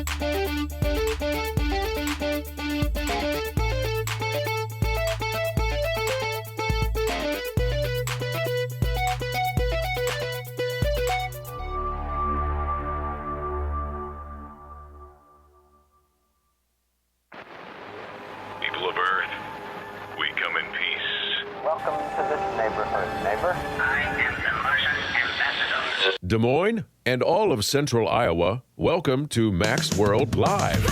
People of Earth, we come in peace. Welcome to this neighborhood, neighbor. I am the Martian ambassador. Des Moines and all of central Iowa, welcome to Mac's World Live.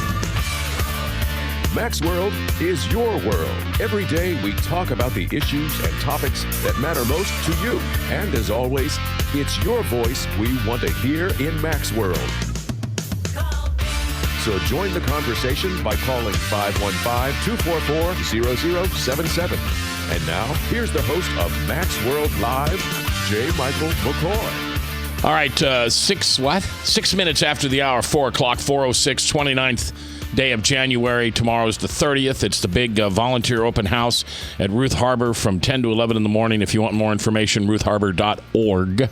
Mac's World is your world. Every day we talk about the issues and topics that matter most to you. And as always, it's your voice we want to hear in Mac's World. So join the conversation by calling 515-244-0077. And now, here's the host of Mac's World Live, J. Michael McCoy. All right, 6 minutes after the hour, 4 o'clock, 4:06, 29th day of January. Tomorrow's the 30th. It's the big volunteer open house at Ruth Harbor from 10 to 11 in the morning. If you want more information, ruthharbor.org.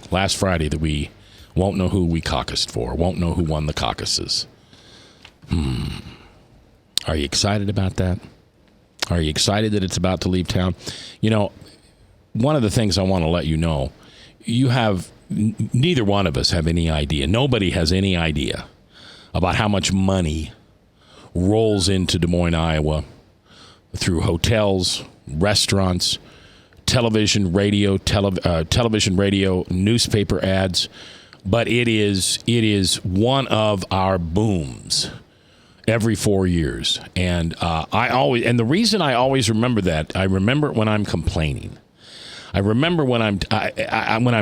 Last Friday that we won't know who we caucused for, won't know who won the caucuses. Are you excited about that? Are you excited that it's about to leave town? You know, one of the things I want to let you know, neither one of us have any idea. Nobody has any idea about how much money rolls into Des Moines, Iowa through hotels, restaurants, television, radio, newspaper ads. But it is one of our booms every 4 years. And the reason I always remember that, I remember it when I'm complaining. I remember when I'm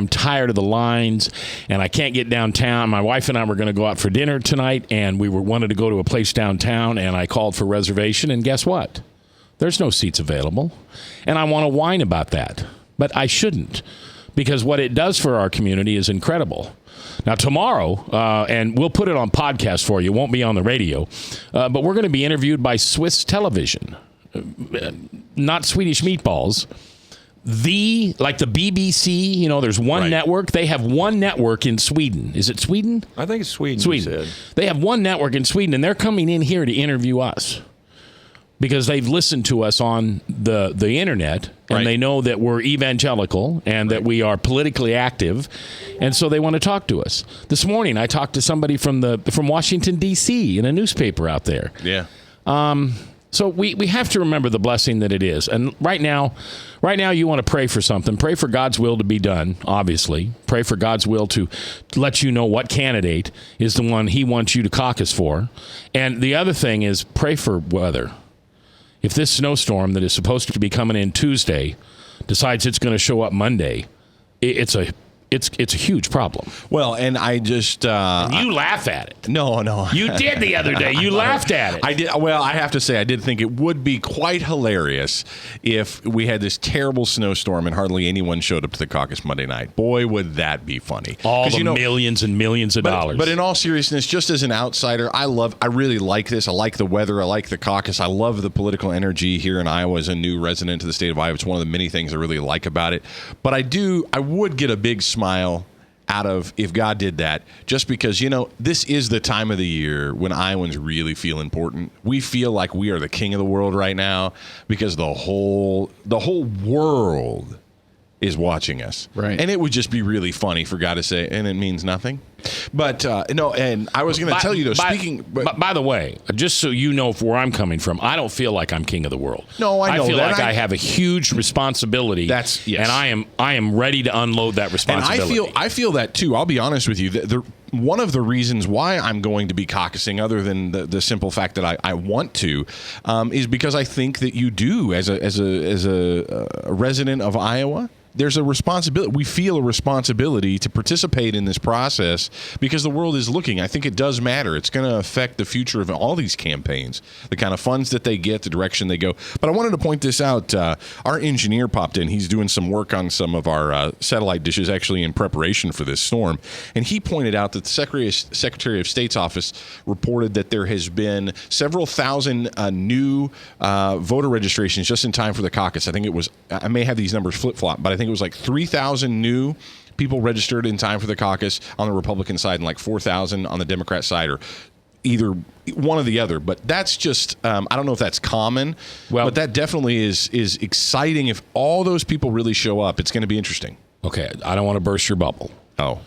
tired of the lines and I can't get downtown. My wife and I were going to go out for dinner tonight, and we wanted to go to a place downtown, and I called for reservation, and guess what? There's no seats available. And I want to whine about that, but I shouldn't, because what it does for our community is incredible. Now, tomorrow, and we'll put it on podcast for you, it won't be on the radio, but we're going to be interviewed by Swiss Television, not Swedish meatballs. Like the BBC, you know, there's one network. They have one network in Sweden. Is it Sweden? I think it's Sweden. Sweden. They have one network in Sweden, and they're coming in here to interview us because they've listened to us on the internet, and they know that we're evangelical and that we are politically active, and so they want to talk to us. This morning, I talked to somebody from Washington, D.C. in a newspaper out there. Yeah. So we have to remember the blessing that it is. And right now you want to pray for something. Pray for God's will to be done, obviously. Pray for God's will to let you know what candidate is the one he wants you to caucus for. And the other thing is pray for weather. If this snowstorm that is supposed to be coming in Tuesday decides it's going to show up Monday, it's a huge problem. Well, and I just... and you laugh at it. No. You did the other day. You laughed at it. I did. Well, I have to say, I did think it would be quite hilarious if we had this terrible snowstorm and hardly anyone showed up to the caucus Monday night. Boy, would that be funny. All the millions and millions of dollars. But in all seriousness, just as an outsider, I really like this. I like the weather. I like the caucus. I love the political energy here in Iowa as a new resident of the state of Iowa. It's one of the many things I really like about it. But I would get a big smile out of if God did that, just because, you know, this is the time of the year when Iowans really feel important. We feel like we are the king of the world right now because the whole world is watching us. Right. And it would just be really funny for God to say, and it means nothing. But, no, and I was going to tell you, though, by the way, just so you know where I'm coming from, I don't feel like I'm king of the world. No, I know I feel that. like I have a huge responsibility. Yes. And I am ready to unload that responsibility. And I feel that, too. I'll be honest with you. One of the reasons why I'm going to be caucusing, other than the simple fact that I want to, is because I think that you do, as a resident of Iowa, there's a responsibility. We feel a responsibility to participate in this process because the world is looking. I think it does matter. It's going to affect the future of all these campaigns, the kind of funds that they get, the direction they go. But I wanted to point this out. Our engineer popped in. He's doing some work on some of our satellite dishes, actually in preparation for this storm. And he pointed out that the Secretary of State's office reported that there has been several thousand new voter registrations just in time for the caucus. I think it was, I may have these numbers flip-flop, but I think it was like 3,000 new people registered in time for the caucus on the Republican side and like 4,000 on the Democrat side, or either one or the other. But that's just, I don't know if that's common, but that definitely is exciting. If all those people really show up, it's going to be interesting. Okay, I don't want to burst your bubble. Oh.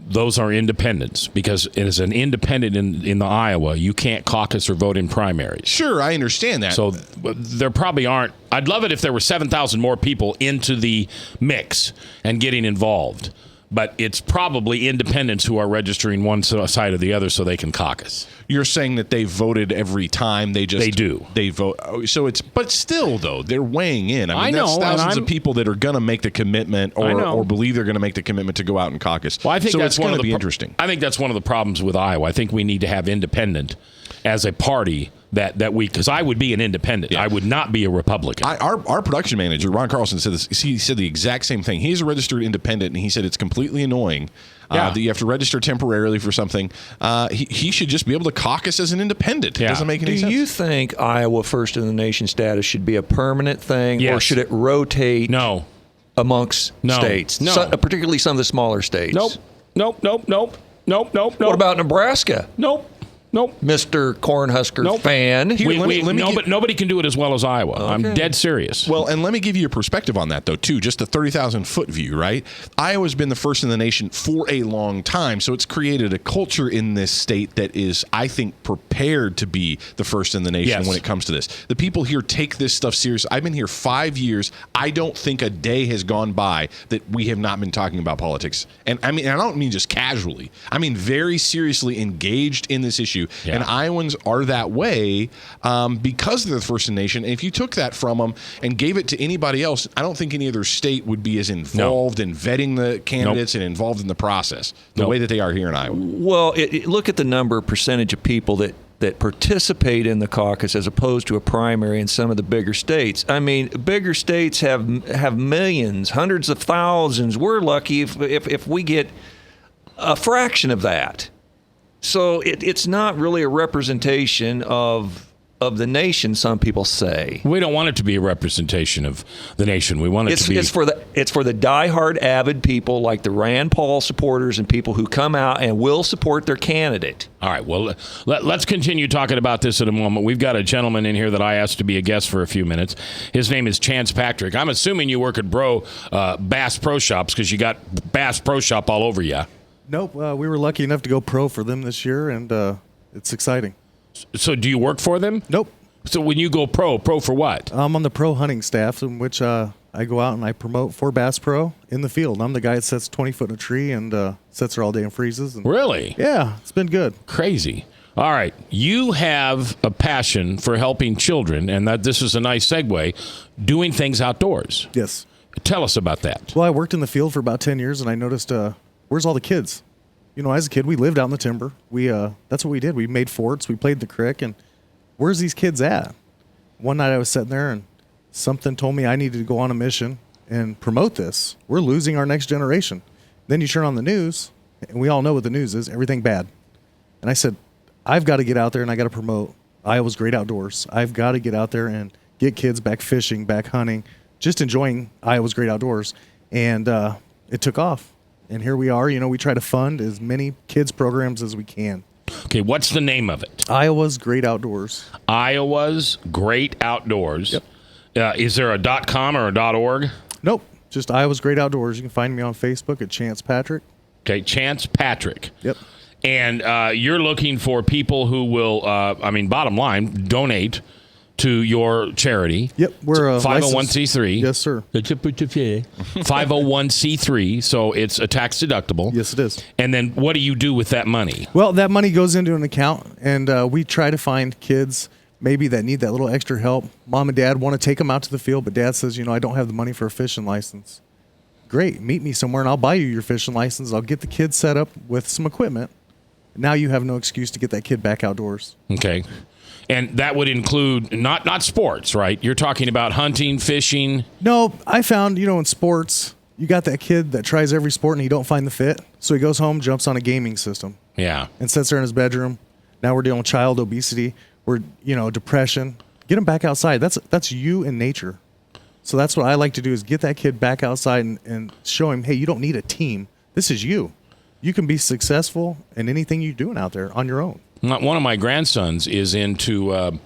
Those are independents, because as an independent in the Iowa, you can't caucus or vote in primaries. Sure, I understand that. So there probably aren't. I'd love it if there were 7,000 more people into the mix and getting involved. But it's probably independents who are registering one side or the other so they can caucus. You're saying that they voted every time they do. They vote. So it's, but still though, they're weighing in. I mean, know, that's thousands of people that are going to make the commitment or believe they're going to make the commitment to go out and caucus. Well, I think that's going to be interesting. I think that's one of the problems with Iowa. I think we need to have independent as a party that we, because I would be an independent. Yeah. I would not be a Republican. Our production manager, Ron Carlson, said this. He said the exact same thing. He's a registered independent, and he said it's completely annoying that you have to register temporarily for something. He should just be able to caucus as an independent. It doesn't make any sense. Do you think Iowa first in the nation status should be a permanent thing, or should it rotate amongst states? No. Particularly some of the smaller states? Nope. What about Nebraska? Nope. Mr. Cornhusker fan. But nobody can do it as well as Iowa. Okay. I'm dead serious. Well, and let me give you a perspective on that, though, too. Just a 30,000-foot view, right? Iowa's been the first in the nation for a long time, so it's created a culture in this state that is, I think, prepared to be the first in the nation when it comes to this. The people here take this stuff serious. I've been here 5 years. I don't think a day has gone by that we have not been talking about politics. And I mean, I don't mean just casually. I mean very seriously engaged in this issue. Yeah. And Iowans are that way because they're the first in the nation. And if you took that from them and gave it to anybody else, I don't think any other state would be as involved in vetting the candidates and involved in the process the way that they are here in Iowa. Well, look at the percentage of people that participate in the caucus as opposed to a primary in some of the bigger states. I mean, bigger states have millions, hundreds of thousands. We're lucky if we get a fraction of that. So it's not really a representation of the nation, some people say. We don't want it to be a representation of the nation. We want it to be. It's for the diehard, avid people like the Rand Paul supporters and people who come out and will support their candidate. All right. Well, let's continue talking about this in a moment. We've got a gentleman in here that I asked to be a guest for a few minutes. His name is Chance Patrick. I'm assuming you work at Bass Pro Shops because you got Bass Pro Shop all over you. Nope. We were lucky enough to go pro for them this year, and it's exciting. So do you work for them? Nope. So when you go pro for what? I'm on the pro hunting staff, in which I go out and I promote for Bass Pro in the field. I'm the guy that sets 20 foot in a tree and sits there all day and freezes. And, really? Yeah, it's been good. Crazy. All right. You have a passion for helping children, and this is a nice segue, doing things outdoors. Yes. Tell us about that. Well, I worked in the field for about 10 years, and I noticed where's all the kids? You know, as a kid, we lived out in the timber. That's what we did. We made forts. We played in the creek. And where's these kids at? One night I was sitting there, and something told me I needed to go on a mission and promote this. We're losing our next generation. Then you turn on the news, and we all know what the news is, everything bad. And I said, I've got to get out there, and I got to promote Iowa's great outdoors. I've got to get out there and get kids back fishing, back hunting, just enjoying Iowa's great outdoors. And it took off. And here we are. You know, we try to fund as many kids programs as we can. Okay, what's the name of it? Iowa's Great Outdoors. Iowa's Great Outdoors. Yep. Is there a .com or a .org? Nope, just Iowa's Great Outdoors. You can find me on Facebook at Chance Patrick. Okay, Chance Patrick. Yep. And you're looking for people who will, bottom line, donate to your charity. Yep, we're a 501c3. Yes, sir. 501c3, so it's a tax deductible. Yes, it is. And then what do you do with that money? Well, that money goes into an account, and we try to find kids maybe that need that little extra help. Mom and Dad want to take them out to the field, but Dad says, I don't have the money for a fishing license. Great, meet me somewhere, and I'll buy you your fishing license. I'll get the kids set up with some equipment. Now you have no excuse to get that kid back outdoors. Okay. And that would include not sports, right? You're talking about hunting, fishing. No, I found, in sports, you got that kid that tries every sport and he don't find the fit. So he goes home, jumps on a gaming system. Yeah. And sits there in his bedroom. Now we're dealing with child obesity. We're, depression. Get him back outside. That's you in nature. So that's what I like to do is get that kid back outside and show him, hey, you don't need a team this is you. You can be successful in anything you're doing out there on your own. One of my grandsons is into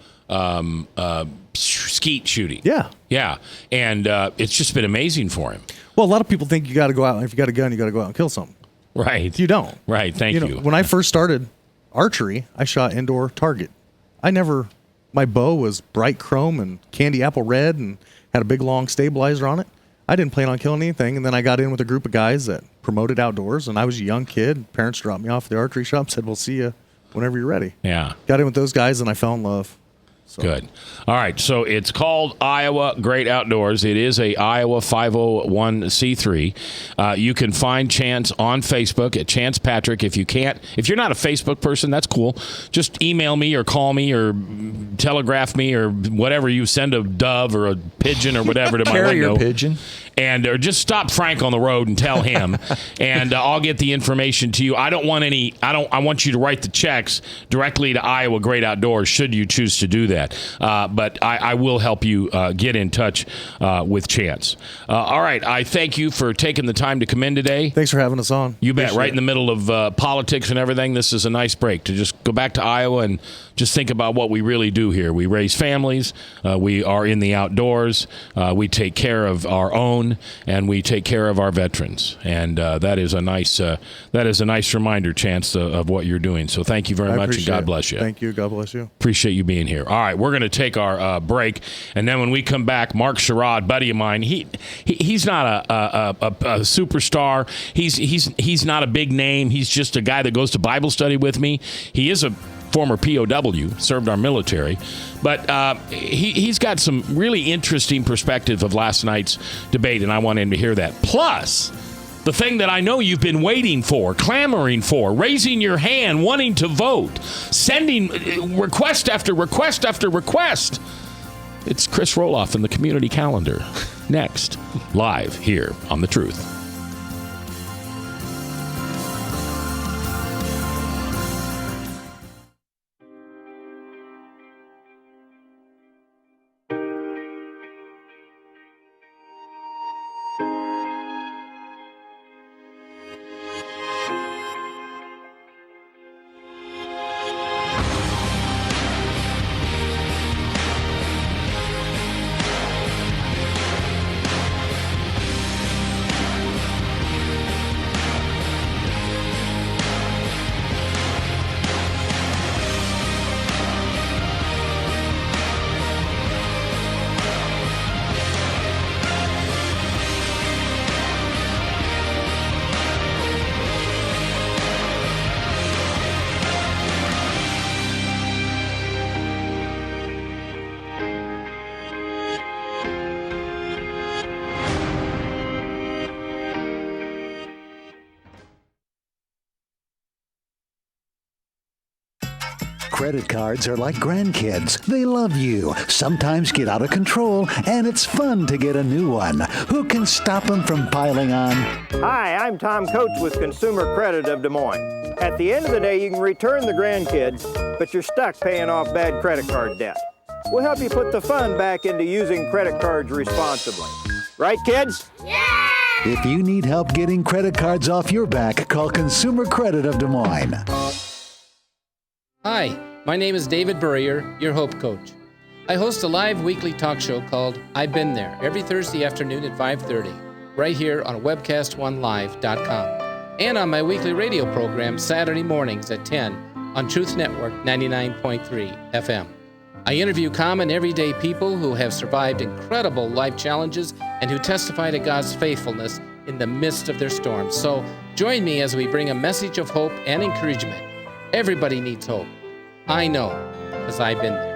skeet shooting. Yeah. Yeah. And it's just been amazing for him. Well, a lot of people think you got to go out, and if you got a gun, you got to go out and kill something. Right. You don't. Right. Thank you. When I first started archery, I shot indoor target. My bow was bright chrome and candy apple red and had a big long stabilizer on it. I didn't plan on killing anything, and then I got in with a group of guys that promoted outdoors, and I was a young kid. Parents dropped me off at the archery shop, said, we'll see you whenever you're ready. Yeah. Got in with those guys, and I fell in love. So. Good. All right. So it's called Iowa Great Outdoors. It is a Iowa 501c3. You can find Chance on Facebook at Chance Patrick. If you're not a Facebook person, that's cool. Just email me or call me or telegraph me or whatever. You send a dove or a pigeon or whatever to my Carrier window. pigeon. Or just stop Frank on the road and tell him, and I'll get the information to you. I want you to write the checks directly to Iowa Great Outdoors, should you choose to do that. But I will help you get in touch with Chance. All right. I thank you for taking the time to come in today. Thanks for having us on. You bet. Appreciate Right it. in the middle of politics and everything, this is a nice break to just go back to Iowa and just think about what we really do here. We raise families. We are in the outdoors. We take care of our own, and we take care of our veterans. And that is a nice reminder, Chance, of what you're doing. So thank you very I much, and appreciate God it. bless you. Thank you. God bless you. Appreciate you being here. All right, we're going to take our break, and then when we come back, Mark Sherrod, buddy of mine, he's not a superstar. He's not a big name. He's just a guy that goes to Bible study with me. He is a former POW, served our military, but he's got some really interesting perspective of last night's debate, and I want him to hear that. Plus, the thing that I know you've been waiting for, clamoring for, raising your hand, wanting to vote, sending request after request after request. It's Chris Roloff in the community calendar. Next, live here on The Truth. Credit cards are like grandkids. They love you, sometimes get out of control, and it's fun to get a new one. Who can stop them from piling on? Hi, I'm Tom Coates with Consumer Credit of Des Moines. At the end of the day, you can return the grandkids, but you're stuck paying off bad credit card debt. We'll help you put the fun back into using credit cards responsibly. Right, kids? Yeah! If you need help getting credit cards off your back, call Consumer Credit of Des Moines. Hi, my name is David Burrier, your Hope Coach. I host a live weekly talk show called I've Been There every Thursday afternoon at 5:30, right here on webcast1live.com, and on my weekly radio program Saturday mornings at 10 on Truth Network 99.3 FM. I interview common everyday people who have survived incredible life challenges and who testify to God's faithfulness in the midst of their storms. So join me as we bring a message of hope and encouragement. Everybody needs hope. I know, because I've been there.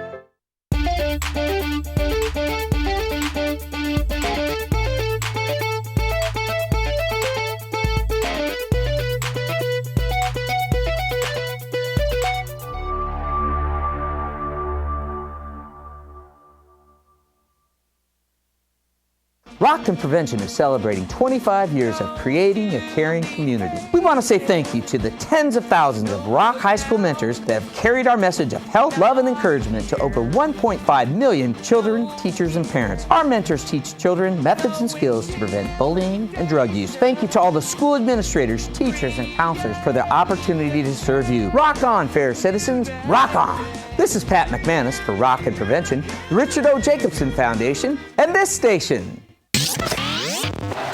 Rock and Prevention is celebrating 25 years of creating a caring community. We want to say thank you to the tens of thousands of Rock High School mentors that have carried our message of health, love, and encouragement to over 1.5 million children, teachers, and parents. Our mentors teach children methods and skills to prevent bullying and drug use. Thank you to all the school administrators, teachers, and counselors for their opportunity to serve you. Rock on, fair citizens. Rock on. This is Pat McManus for Rock and Prevention, the Richard O. Jacobson Foundation, and this station.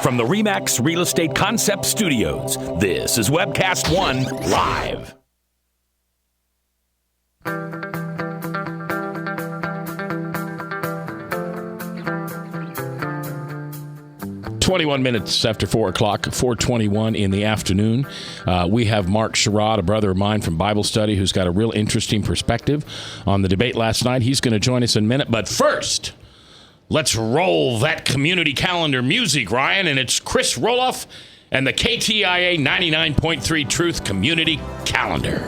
From the RE/MAX Real Estate Concept Studios, this is Webcast One Live. "21 minutes after 4 o'clock, 4:21 in the afternoon. We have Mark Sherrod, a brother of mine from Bible study, who's got a real interesting perspective on the debate last night. He's going to join us in a minute. But first, let's roll that community calendar music, Ryan. And it's Chris Roloff and the KTIA 99.3 Truth Community Calendar.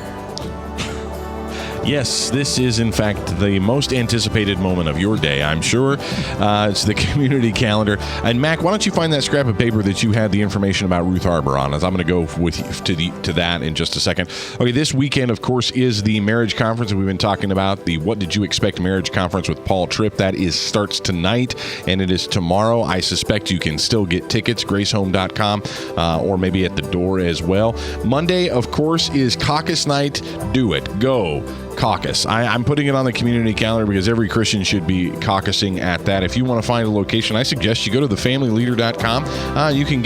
Yes, this is, in fact, the most anticipated moment of your day, I'm sure. It's the community calendar. And, Mac, why don't you find that scrap of paper that you had the information about Ruth Harbor on? As I'm going to go with you to that in just a second. Okay, this weekend, of course, is the marriage conference that we've been talking about, the What Did You Expect marriage conference with Paul Tripp. That starts tonight, and it is tomorrow. I suspect you can still get tickets, gracehome.com, or maybe at the door as well. Monday, of course, is Caucus night. Do it. Go. Caucus. I'm putting it on the community calendar because every Christian should be caucusing at that. If you want to find a location, I suggest you go to thefamilyleader.com. You can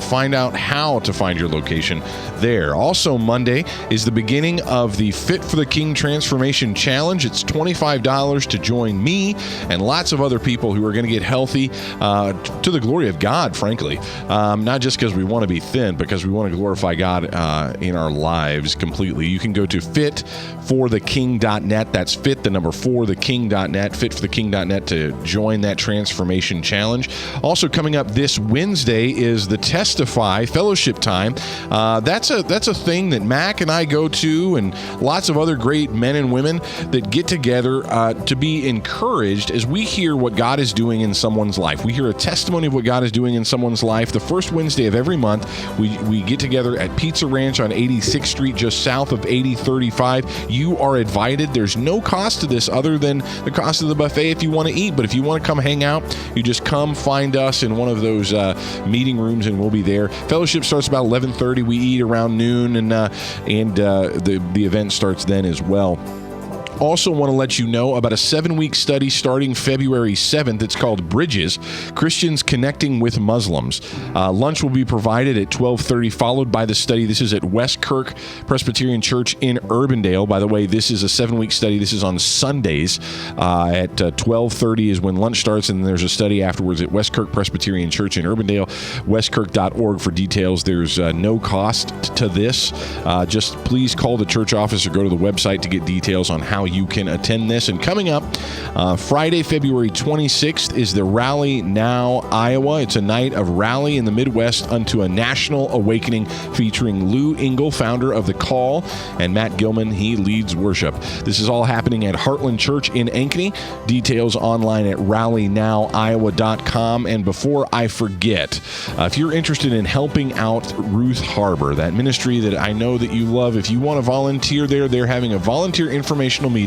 find out how to find your location there. Also, Monday is the beginning of the Fit for the King Transformation Challenge. It's $25 to join me and lots of other people who are going to get healthy to the glory of God, frankly. Not just because we want to be thin, because we want to glorify God in our lives completely. You can go to fitfortheking.net. That's fit4theking.net, fitfortheking.net to join that transformation challenge. Also coming up this Wednesday is the Testify Fellowship Time. That's a thing that Mac and I go to, and lots of other great men and women that get together to be encouraged as we hear what God is doing in someone's life. We hear a testimony of what God is doing in someone's life. The first Wednesday of every month, we get together at Pizza Ranch on 86th Street, just south of 8035. You are invited. There's no cost to this other than the cost of the buffet if you want to eat. But if you want to come hang out, you just come find us in one of those meeting rooms, and we'll be there. Fellowship starts about 11:30. We eat around noon, and the event starts then as well. Also want to let you know about a 7-week study starting February 7th. It's called Bridges, Christians Connecting with Muslims. Lunch will be provided at 12:30, followed by the study. This is at West Kirk Presbyterian Church in Urbandale. By the way, this is a 7-week study. This is on Sundays at 12:30 is when lunch starts, and there's a study afterwards at West Kirk Presbyterian Church in Urbandale, westkirk.org for details. There's no cost to this. Just please call the church office or go to the website to get details on how you can attend this. And coming up, Friday, February 26th is the Rally Now, Iowa. It's a night of rally in the Midwest unto a national awakening featuring Lou Engle, founder of The Call, and Matt Gilman. He leads worship. This is all happening at Heartland Church in Ankeny. Details online at rallynowiowa.com. And before I forget, if you're interested in helping out Ruth Harbor, that ministry that I know that you love, if you want to volunteer there, they're having a volunteer informational meeting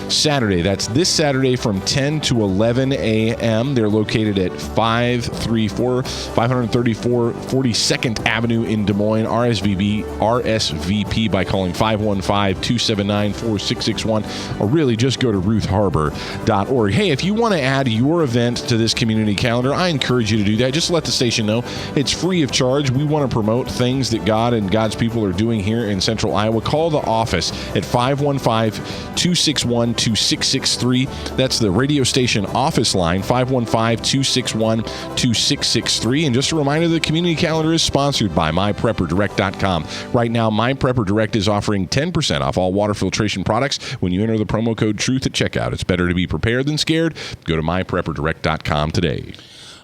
Saturday. That's this Saturday from 10 to 11 a.m. They're located at 534 42nd Avenue in Des Moines. RSVP by calling 515-279-4661, or really just go to ruthharbor.org. Hey, if you want to add your event to this community calendar, I encourage you to do that. Just let the station know. It's free of charge. We want to promote things that God and God's people are doing here in Central Iowa. Call the office at 515-261-2663. That's the radio station office line, 515-261-2663. And just a reminder, the community calendar is sponsored by MyPrepperDirect.com. Right now, MyPrepperDirect is offering 10% off all water filtration products when you enter the promo code TRUTH at checkout. It's better to be prepared than scared. Go to MyPrepperDirect.com today.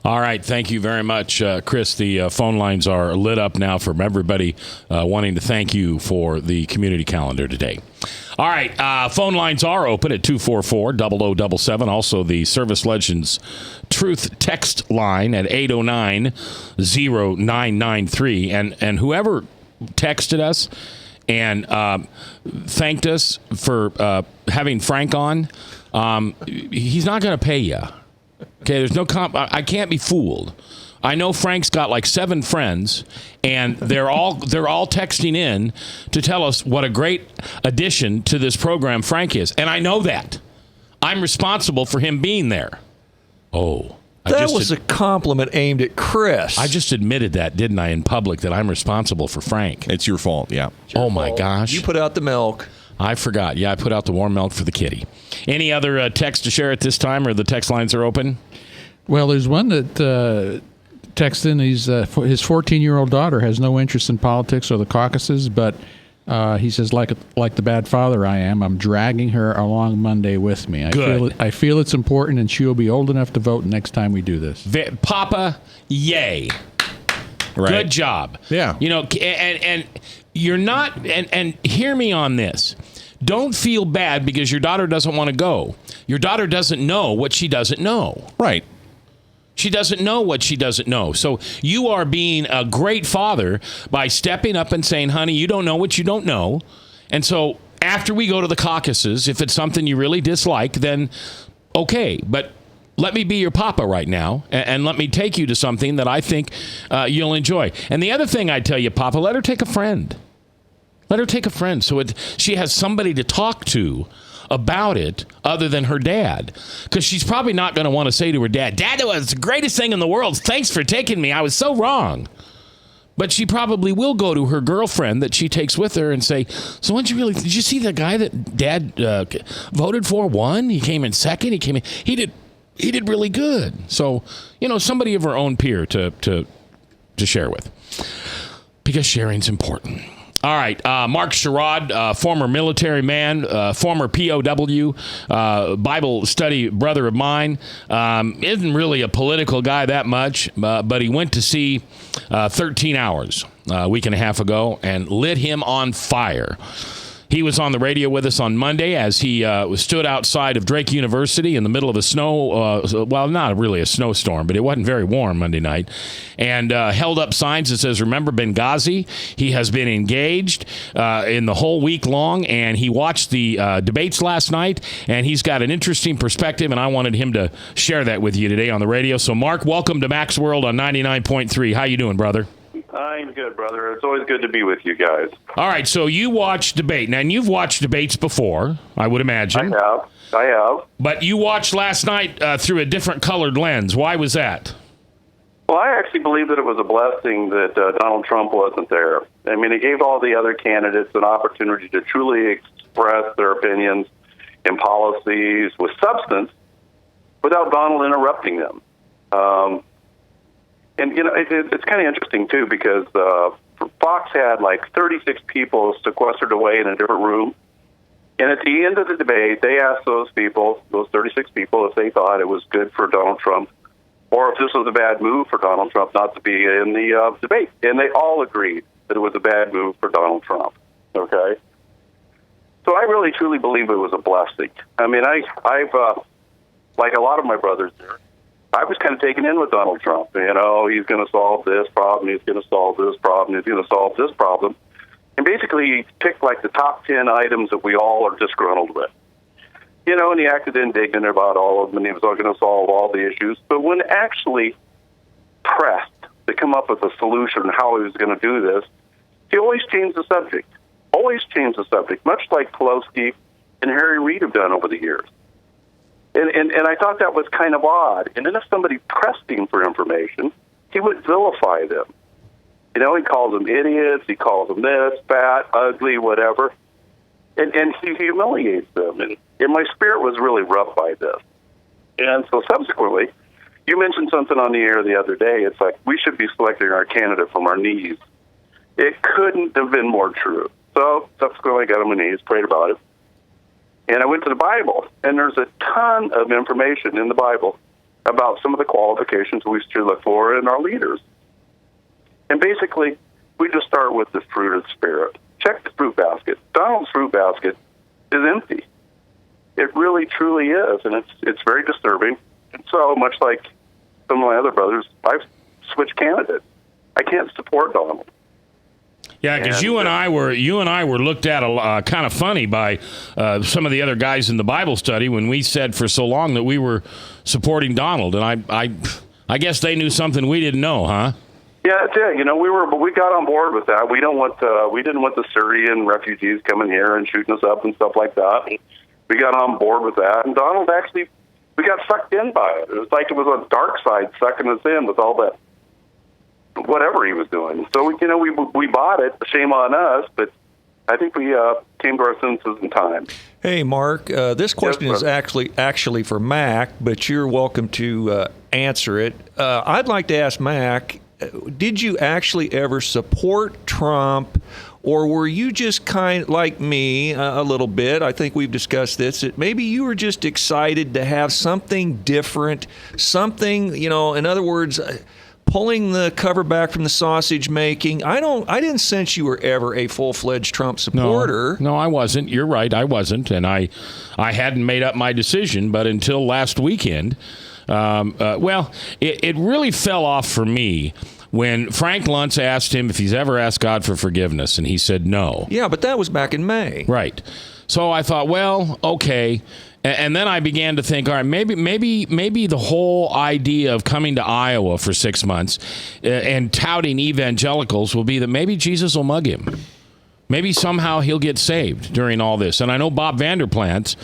All right. Thank you very much, Chris. The phone lines are lit up now from everybody wanting to thank you for the community calendar today. All right. Phone lines are open at 244-0077. Also, the Service Legends Truth text line at 809-0993. And whoever texted us and thanked us for having Frank on, he's not going to pay you. Okay, there's no I can't be fooled. I know Frank's got like 7 friends, and they're all texting in to tell us what a great addition to this program Frank is, and I know that. I'm responsible for him being there. Oh, that was a compliment aimed at Chris. I just admitted that, didn't I, in public, that I'm responsible for Frank. It's your fault, yeah. Oh my gosh, you put out the milk. I forgot. Yeah, I put out the warm milk for the kitty. Any other text to share at this time, or the text lines are open? Well, there's one that texted in. His 14-year-old daughter has no interest in politics or the caucuses, but he says, like the bad father I am, I'm dragging her along Monday with me. I feel it's important, and she'll be old enough to vote next time we do this. Papa, yay. Right. Good job. Yeah. You know, and you're not, and hear me on this. Don't feel bad because your daughter doesn't want to go. Your daughter doesn't know what she doesn't know. Right. She doesn't know what she doesn't know. So you are being a great father by stepping up and saying, honey, you don't know what you don't know. And so after we go to the caucuses, if it's something you really dislike, then okay. But let me be your papa right now, and let me take you to something that I think you'll enjoy. And the other thing I tell you, Papa, let her take a friend. Let her take a friend so she has somebody to talk to about it other than her dad. Because she's probably not going to want to say to her dad, Dad, it was the greatest thing in the world. Thanks for taking me. I was so wrong. But she probably will go to her girlfriend that she takes with her and say, so did you see the guy that Dad voted for won? He came in second. He did really good. So, somebody of her own peer to share with. Because sharing's important. All right, Mark Sherrod, former military man, former POW, Bible study brother of mine, isn't really a political guy that much, but he went to see 13 Hours a week and a half ago and lit him on fire. He was on the radio with us on Monday as he stood outside of Drake University in the middle of a well, not really a snowstorm, but it wasn't very warm Monday night, and held up signs that says, remember Benghazi? He has been engaged in the whole week long, and he watched the debates last night, and he's got an interesting perspective, and I wanted him to share that with you today on the radio. So, Mark, welcome to Mac's World on 99.3. How you doing, brother? I'm good, brother. It's always good to be with you guys. All right, so you watch debate. Now, and you've watched debates before, I would imagine. I have. But you watched last night through a different colored lens. Why was that? Well, I actually believe that it was a blessing that Donald Trump wasn't there. I mean, it gave all the other candidates an opportunity to truly express their opinions and policies with substance without Donald interrupting them. And, it's kind of interesting, too, because Fox had like 36 people sequestered away in a different room. And at the end of the debate, they asked those 36 people, if they thought it was good for Donald Trump or if this was a bad move for Donald Trump not to be in the debate. And they all agreed that it was a bad move for Donald Trump. Okay? So I really, truly believe it was a blessing. I mean, I've like a lot of my brothers there, I was kind of taken in with Donald Trump. He's going to solve this problem. He's going to solve this problem. He's going to solve this problem. And basically, he picked like the top 10 items that we all are disgruntled with. And he acted indignant about all of them, and he was going to solve all the issues. But when actually pressed to come up with a solution on how he was going to do this, he always changed the subject. Always changed the subject, much like Pelosi and Harry Reid have done over the years. And I thought that was kind of odd. And then if somebody pressed him for information, he would vilify them. He calls them idiots, he calls them this, fat, ugly, whatever. And he humiliates them. And my spirit was really roughed by this. And so subsequently, you mentioned something on the air the other day. It's like we should be selecting our candidate from our knees. It couldn't have been more true. So subsequently, I got on my knees, prayed about it. And I went to the Bible, and there's a ton of information in the Bible about some of the qualifications we should look for in our leaders. And basically, we just start with the fruit of the Spirit. Check the fruit basket. Donald's fruit basket is empty. It really, truly is, and it's very disturbing. And so, much like some of my other brothers, I've switched candidates. I can't support Donald. Yeah, because you and I were looked at kind of funny by some of the other guys in the Bible study when we said for so long that we were supporting Donald, and I guess they knew something we didn't know, huh? Yeah, that's it. You know, we got on board with that. We didn't want the Syrian refugees coming here and shooting us up and stuff like that. We got on board with that, and Donald actually, we got sucked in by it. It was like it was a dark side sucking us in with all that, whatever he was doing. So, we bought it. Shame on us, but I think we came to our senses in time. Hey, Mark, this question is actually for Mac, but you're welcome to answer it. I'd like to ask Mac, did you actually ever support Trump, or were you just kind of like me a little bit? I think we've discussed this. That maybe you were just excited to have something different, something, in other words, pulling the cover back from the sausage making. I didn't sense you were ever a full-fledged Trump supporter. No, I wasn't. You're right, I wasn't, and I hadn't made up my decision. But until last weekend, it really fell off for me when Frank Luntz asked him if he's ever asked God for forgiveness, and he said no. Yeah, but that was back in May. Right. So I thought, well, okay. And then I began to think, all right, maybe the whole idea of coming to Iowa for 6 months and touting evangelicals will be that maybe Jesus will mug him. Maybe somehow he'll get saved during all this. And I know Bob Vanderplatz,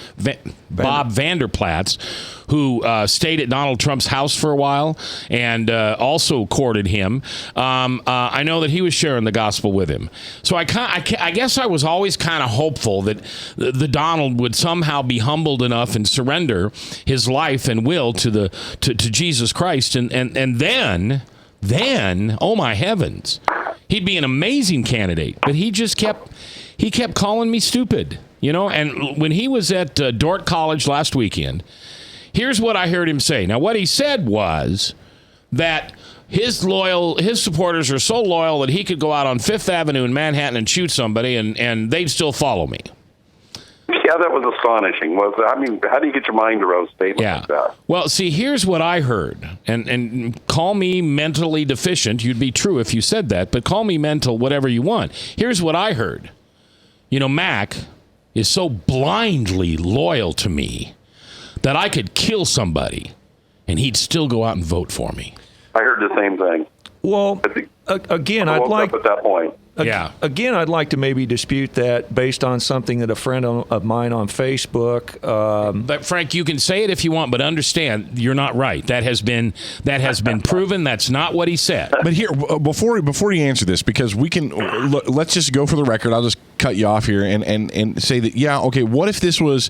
who stayed at Donald Trump's house for a while and also courted him. I know that he was sharing the gospel with him. So I guess I was always kind of hopeful that the Donald would somehow be humbled enough and surrender his life and will to Jesus Christ. And then, oh my heavens, he'd be an amazing candidate. But he kept calling me stupid, And when he was at Dordt College last weekend, here's what I heard him say. Now, what he said was that his supporters are so loyal that he could go out on Fifth Avenue in Manhattan and shoot somebody, and they'd still follow me. Yeah, that was astonishing. How do you get your mind around a statement like that? Well, see, here's what I heard, and call me mentally deficient. You'd be true if you said that, but call me mental, whatever you want. Here's what I heard. Mac is so blindly loyal to me that I could kill somebody, and he'd still go out and vote for me. I heard the same thing. Well, again, I'd like at that point. Again, I'd like to maybe dispute that based on something that a friend of mine on Facebook. But Frank, you can say it if you want, but understand you're not right. That has been proven. That's not what he said. But here, before you answer this, because we can, let's just go for the record. I'll just cut you off here and say that okay. What if this was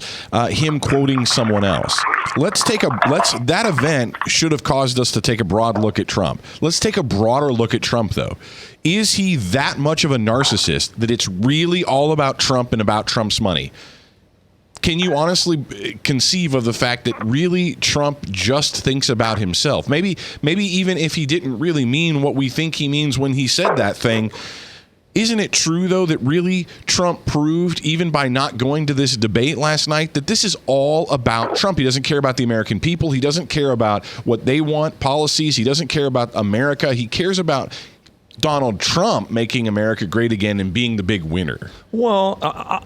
him quoting someone else? That event should have caused us to take a broad look at Trump. Let's take a broader look at Trump, though. Is he that much of a narcissist that it's really all about Trump and about Trump's money? Can you honestly conceive of the fact that really Trump just thinks about himself? Maybe even if he didn't really mean what we think he means when he said that thing. Isn't it true, though, that really Trump proved, even by not going to this debate last night, that this is all about Trump? He doesn't care about the American people. He doesn't care about what they want, policies. He doesn't care about America. He cares about Donald Trump making America great again and being the big winner. Well,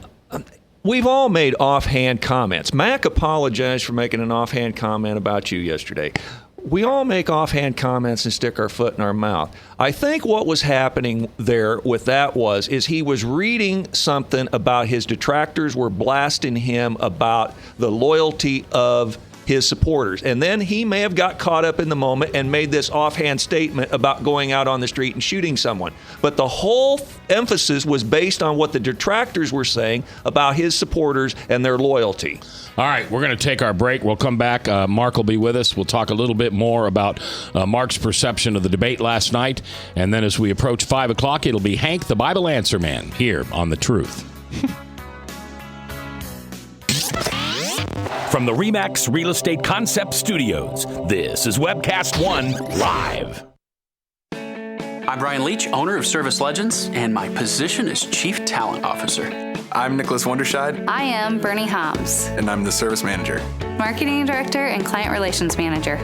we've all made offhand comments. Mac apologized for making an offhand comment about you yesterday. We all make offhand comments and stick our foot in our mouth. I think what was happening there with that is he was reading something about his detractors were blasting him about the loyalty of his supporters. And then he may have got caught up in the moment and made this offhand statement about going out on the street and shooting someone. But the whole emphasis was based on what the detractors were saying about his supporters and their loyalty. All right, we're going to take our break. We'll come back. Mark will be with us. We'll talk a little bit more about Mark's perception of the debate last night. And then as we approach 5 o'clock, it'll be Hank, the Bible Answer Man, here on The Truth. From the RE/MAX Real Estate Concept Studios, this is Webcast 1 Live. I'm Brian Leach, owner of Service Legends, and my position is Chief Talent Officer. I'm Nicholas Wonderscheid. I am Bernie Hobbs, And I'm the Service Manager. Marketing Director and Client Relations Manager.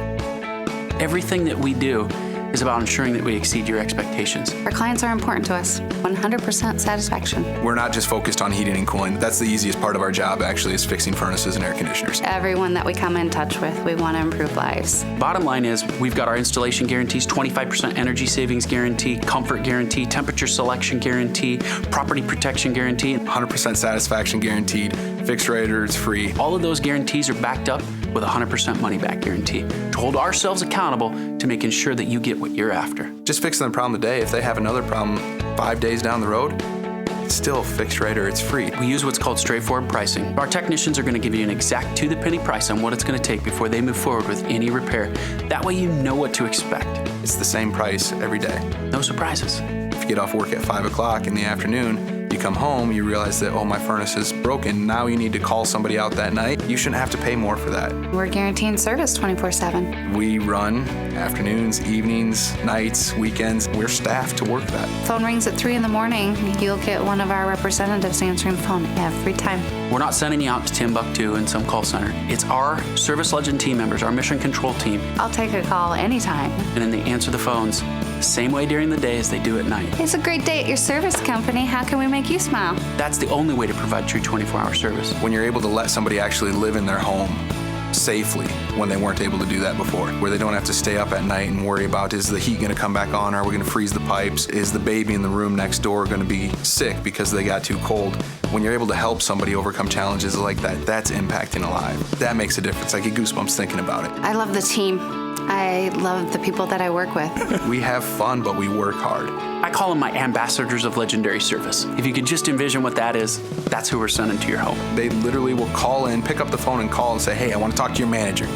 Everything that we do is about ensuring that we exceed your expectations. Our clients are important to us. 100% satisfaction. We're not just focused on heating and cooling. That's the easiest part of our job, actually, is fixing furnaces and air conditioners. Everyone that we come in touch with, we want to improve lives. Bottom line is, we've got our installation guarantees, 25% energy savings guarantee, comfort guarantee, temperature selection guarantee, property protection guarantee. 100% satisfaction guaranteed, fixed rate or it's free. All of those guarantees are backed up with a 100% money back guarantee to hold ourselves accountable to making sure that you get what you're after. Just fixing the problem today. If they have another problem 5 days down the road, it's still fixed rate or it's free. We use what's called straightforward pricing. Our technicians are going to give you an exact to-the-penny price on what it's going to take before they move forward with any repair. That way you know what to expect. It's the same price every day. No surprises. If you get off work at 5 o'clock in the afternoon, you come home, you realize that, oh, my furnace is broken. Now you need to call somebody out that night. You shouldn't have to pay more for that. We're guaranteeing service 24/7. We run afternoons, evenings, nights, weekends. We're staffed to work that. Phone rings at 3 in the morning. You'll get one of our representatives answering the phone every time. We're not sending you out to Timbuktu in some call center. It's our Service Legend team members, our mission control team. I'll take a call anytime. And then they answer the phones the same way during the day as they do at night. It's a great day at your service company. How can we make you smile? That's the only way to provide true 24-hour service. When you're able to let somebody actually live in their home safely when they weren't able to do that before, where they don't have to stay up at night and worry about, is the heat going to come back on? Are we going to freeze the pipes? Is the baby in the room next door going to be sick because they got too cold? When you're able to help somebody overcome challenges like that, that's impacting a life. That makes a difference. I get goosebumps thinking about it. I love the team. I love the people that I work with. We have fun, but we work hard. I call them my ambassadors of legendary service. If you could just envision what that is, that's who we're sending to your home. They literally will call in, pick up the phone and call and say, hey, I want to talk to your manager.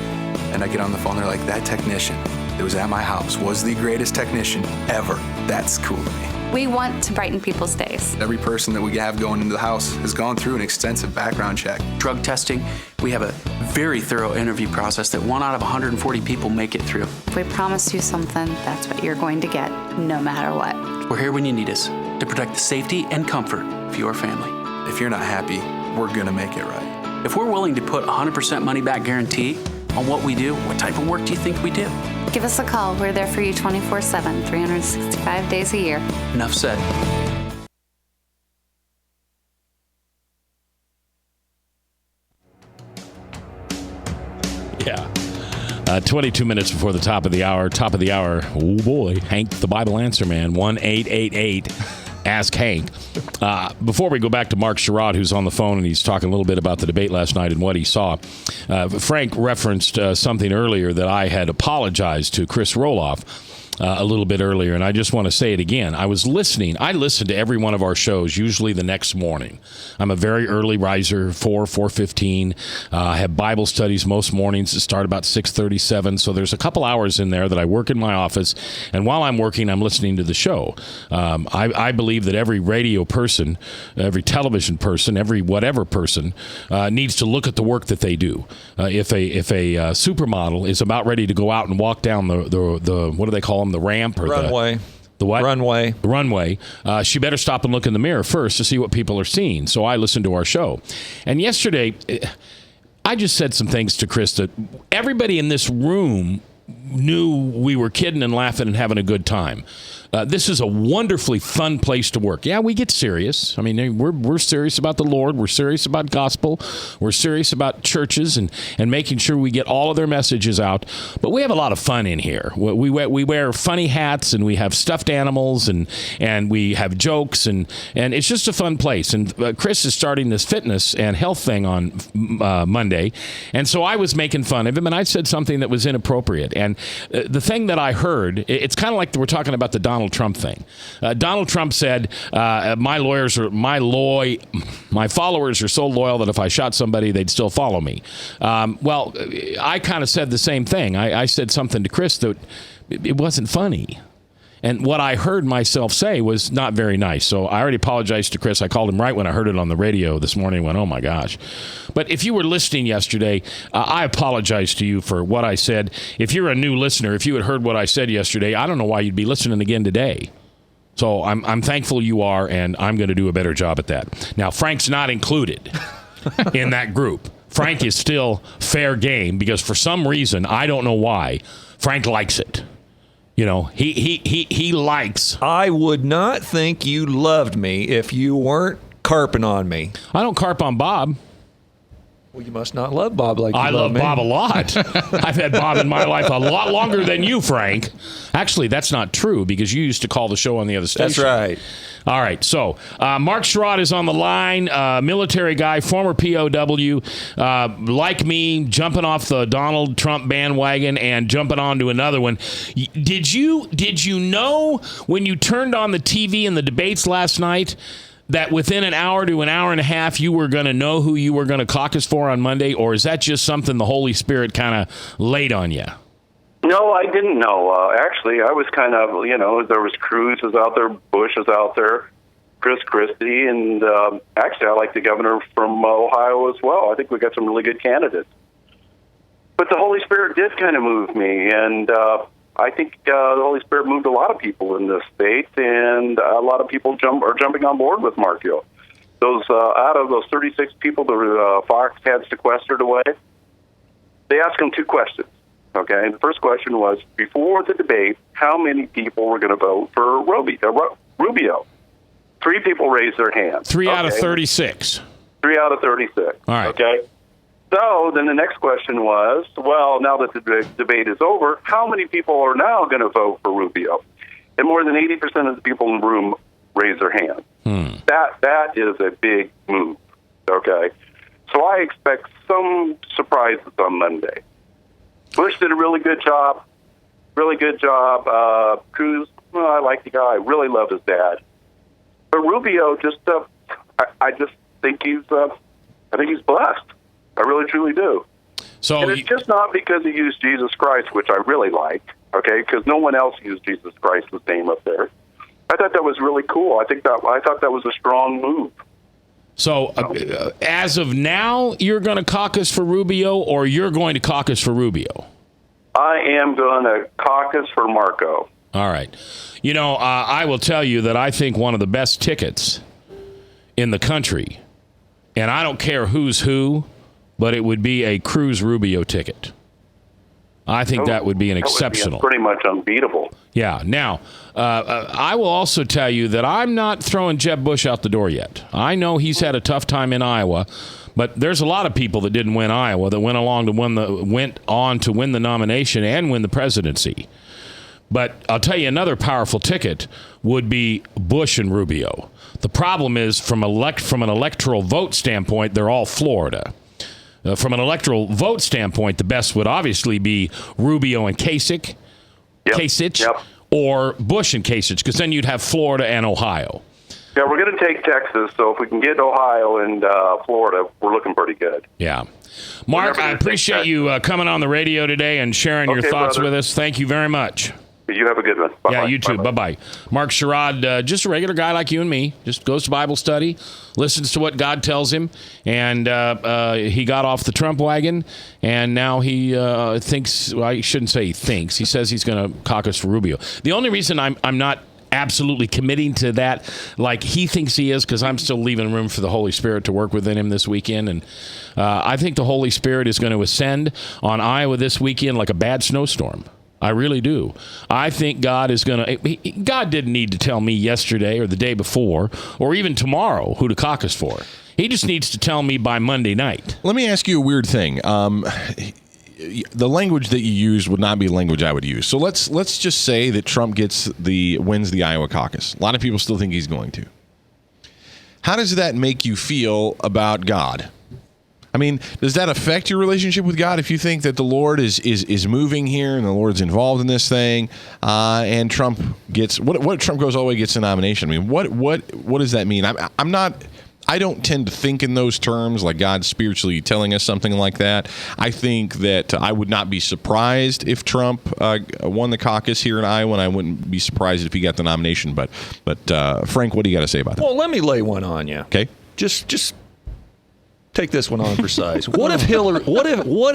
And I get on the phone, they're like, that technician that was at my house was the greatest technician ever. That's cool to me. We want to brighten people's days. Every person that we have going into the house has gone through an extensive background check. Drug testing, we have a very thorough interview process that 1 out of 140 people make it through. If we promise you something, that's what you're going to get, no matter what. We're here when you need us to protect the safety and comfort of your family. If you're not happy, we're going to make it right. If we're willing to put 100% money back guarantee on what we do, what type of work do you think we do? Give us a call. We're there for you 24/7, 365 days a year. Enough said. Yeah. 22 minutes before the top of the hour. Top of the hour. Oh, boy. Hank, the Bible Answer Man. 1-888 Ask Hank. Before we go back to Mark Sherrod, who's on the phone, and he's talking a little bit about the debate last night and what he saw. Frank referenced something earlier that I had apologized to Chris Roloff a little bit earlier, and I just want to say it again. I was listening. I listen to every one of our shows, usually the next morning. I'm a very early riser, 4:15. I have Bible studies most mornings that start about 6:37, so there's a couple hours in there that I work in my office, and while I'm working, I'm listening to the show. I believe that every radio person, every television person, every whatever person needs to look at the work that they do. If a supermodel is about ready to go out and walk down the what do they call them? The ramp or runway. The what? Runway. The runway. She better stop and look in the mirror first to see what people are seeing. So I listened to our show. And yesterday, I just said some things to Chris that everybody in this room knew we were kidding and laughing and having a good time. This is a wonderfully fun place to work. Yeah, we get serious. I mean, we're serious about the Lord. We're serious about gospel. We're serious about churches and making sure we get all of their messages out. But we have a lot of fun in here. We wear funny hats, and we have stuffed animals, and we have jokes, and it's just a fun place. And Chris is starting this fitness and health thing on Monday, and so I was making fun of him, and I said something that was inappropriate. And the thing that I heard, it's kind of like we're talking about the Donald Trump thing. Donald Trump said, my followers are so loyal that if I shot somebody, they'd still follow me. Well, I kind of said the same thing. I said something to Chris that it wasn't funny. And what I heard myself say was not very nice. So I already apologized to Chris. I called him right when I heard it on the radio this morning and went, oh, my gosh. But if you were listening yesterday, I apologize to you for what I said. If you're a new listener, if you had heard what I said yesterday, I don't know why you'd be listening again today. So I'm thankful you are, and I'm going to do a better job at that. Now, Frank's not included in that group. Frank is still fair game because for some reason, I don't know why, Frank likes it. You know, he likes. I would not think you loved me if you weren't carping on me. I don't carp on Bob. Well, you must not love Bob like you I love me. Bob a lot. I've had Bob in my life a lot longer than you, Frank. Actually, that's not true because you used to call the show on the other station. That's right. All right. So, Mark Sherrod is on the line, military guy, former POW, like me, jumping off the Donald Trump bandwagon and jumping on to another one. Did you know when you turned on the TV in the debates last night that within an hour to an hour and a half you were going to know who you were going to caucus for on Monday, or is that just something the Holy Spirit kind of laid on you? No, I didn't know. Actually, I was kind of, there was Cruz was out there, Bush was out there, Chris Christie, and actually I like the governor from Ohio as well. I think we got some really good candidates. But the Holy Spirit did kind of move me, and I think the Holy Spirit moved a lot of people in this state, and a lot of people are jumping on board with Markio. Those out of those 36 people that Fox had sequestered away, they asked him two questions. Okay, and the first question was, before the debate, how many people were going to vote for Rubio? 3 people raised their hands. 3 out of 36. 3 out of 36. All right. Okay. So then the next question was, well, now that the debate is over, how many people are now going to vote for Rubio? And more than 80% of the people in the room raised their hands. That is a big move. Okay. So I expect some surprises on Monday. Bush did a really good job. Cruz, well, I like the guy. I really love his dad. But Rubio, I just think he's blessed. I really, truly do. So and it's just not because he used Jesus Christ, which I really like, okay, because no one else used Jesus Christ's name up there. I thought that was really cool. I thought that was a strong move. So as of now, you're going to caucus for Rubio, or you're going to caucus for Rubio? I am going to caucus for Marco. All right. I will tell you that I think one of the best tickets in the country, and I don't care who's who, but it would be a Cruz Rubio ticket. I think that would be an exceptional. Would be pretty much unbeatable. Yeah. Now, I will also tell you that I'm not throwing Jeb Bush out the door yet. I know he's had a tough time in Iowa, but there's a lot of people that didn't win Iowa that went on to win the nomination and win the presidency. But I'll tell you, another powerful ticket would be Bush and Rubio. The problem is, from an electoral vote standpoint, they're all Florida. From an electoral vote standpoint, the best would obviously be Rubio and Kasich, or Bush and Kasich, because then you'd have Florida and Ohio. Yeah, we're going to take Texas, so if we can get Ohio and Florida, we're looking pretty good. Yeah. Mark, I appreciate you coming on the radio today and sharing your thoughts with us. Thank you very much. You have a good one. Bye-bye. Yeah, you too. Bye-bye. Mark Sherrod, just a regular guy like you and me, just goes to Bible study, listens to what God tells him, and he got off the Trump wagon, and now he thinks, well, I shouldn't say he thinks, he says he's going to caucus for Rubio. The only reason I'm not absolutely committing to that like he thinks he is, because I'm still leaving room for the Holy Spirit to work within him this weekend, and I think the Holy Spirit is going to ascend on Iowa this weekend like a bad snowstorm. I really do. I think God is going to... God didn't need to tell me yesterday or the day before or even tomorrow who to caucus for. He just needs to tell me by Monday night. Let me ask you a weird thing. The language that you use would not be language I would use. So let's just say that Trump wins the Iowa caucus. A lot of people still think he's going to. How does that make you feel about God? I mean, does that affect your relationship with God if you think that the Lord is moving here and the Lord's involved in this thing, and Trump gets what if Trump goes all the way gets the nomination? I mean, what does that mean? I I don't tend to think in those terms, like God's spiritually telling us something like that. I think that I would not be surprised if Trump won the caucus here in Iowa, and I wouldn't be surprised if he got the nomination. But Frank, what do you got to say about that? Well, let me lay one on you. Okay. Just take this one on for size. What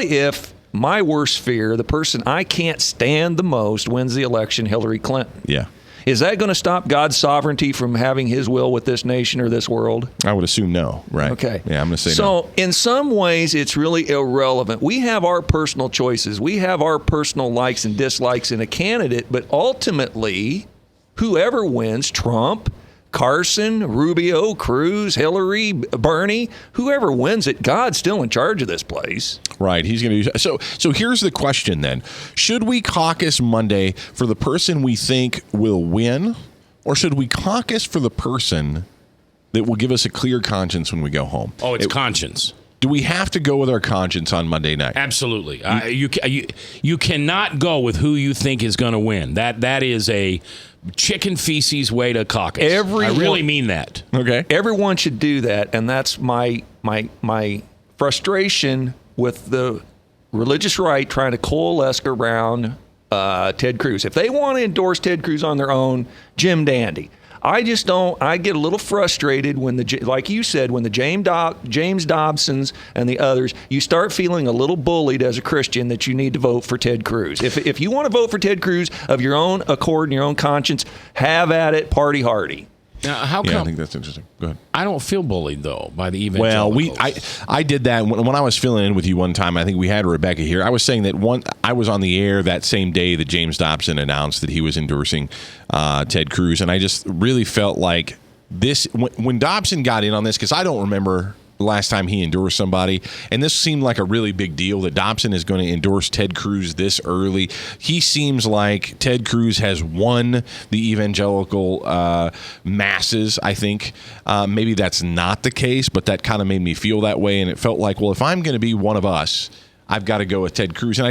if my worst fear, the person I can't stand the most, wins the election, Hillary Clinton? Yeah. Is that going to stop God's sovereignty from having his will with this nation or this world? I would assume no, right? Okay. Yeah, I'm going to say no. So in some ways, it's really irrelevant. We have our personal choices. We have our personal likes and dislikes in a candidate, but ultimately, whoever wins, Trump, Carson, Rubio, Cruz, Hillary, Bernie, whoever wins it, God's still in charge of this place. Right. He's going to. So here's the question then. Should we caucus Monday for the person we think will win, or should we caucus for the person that will give us a clear conscience when we go home? Oh, it's conscience. Do we have to go with our conscience on Monday night? Absolutely. You cannot go with who you think is going to win. That is a chicken feces way to caucus. I really mean that. Okay. Everyone should do that, and that's my frustration with the religious right trying to coalesce around Ted Cruz. If they want to endorse Ted Cruz on their own, Jim Dandy. I just don't. I get a little frustrated when like you said, when the James Dobsons and the others, you start feeling a little bullied as a Christian that you need to vote for Ted Cruz. If you want to vote for Ted Cruz of your own accord and your own conscience, have at it, party hardy. Now, how come? Yeah, I think that's interesting. Go ahead. I don't feel bullied though by the evangelicals. Well, I did that when I was filling in with you one time. I think we had Rebecca here. I was saying that I was on the air that same day that James Dobson announced that he was endorsing Ted Cruz, and I just really felt like this when Dobson got in on this, because I don't remember the last time he endorsed somebody, and this seemed like a really big deal that Dobson is going to endorse Ted Cruz this early. He seems like Ted Cruz has won the evangelical masses, I think. Maybe that's not the case, but that kind of made me feel that way, and it felt like, well, if I'm going to be one of us, I've got to go with Ted Cruz. And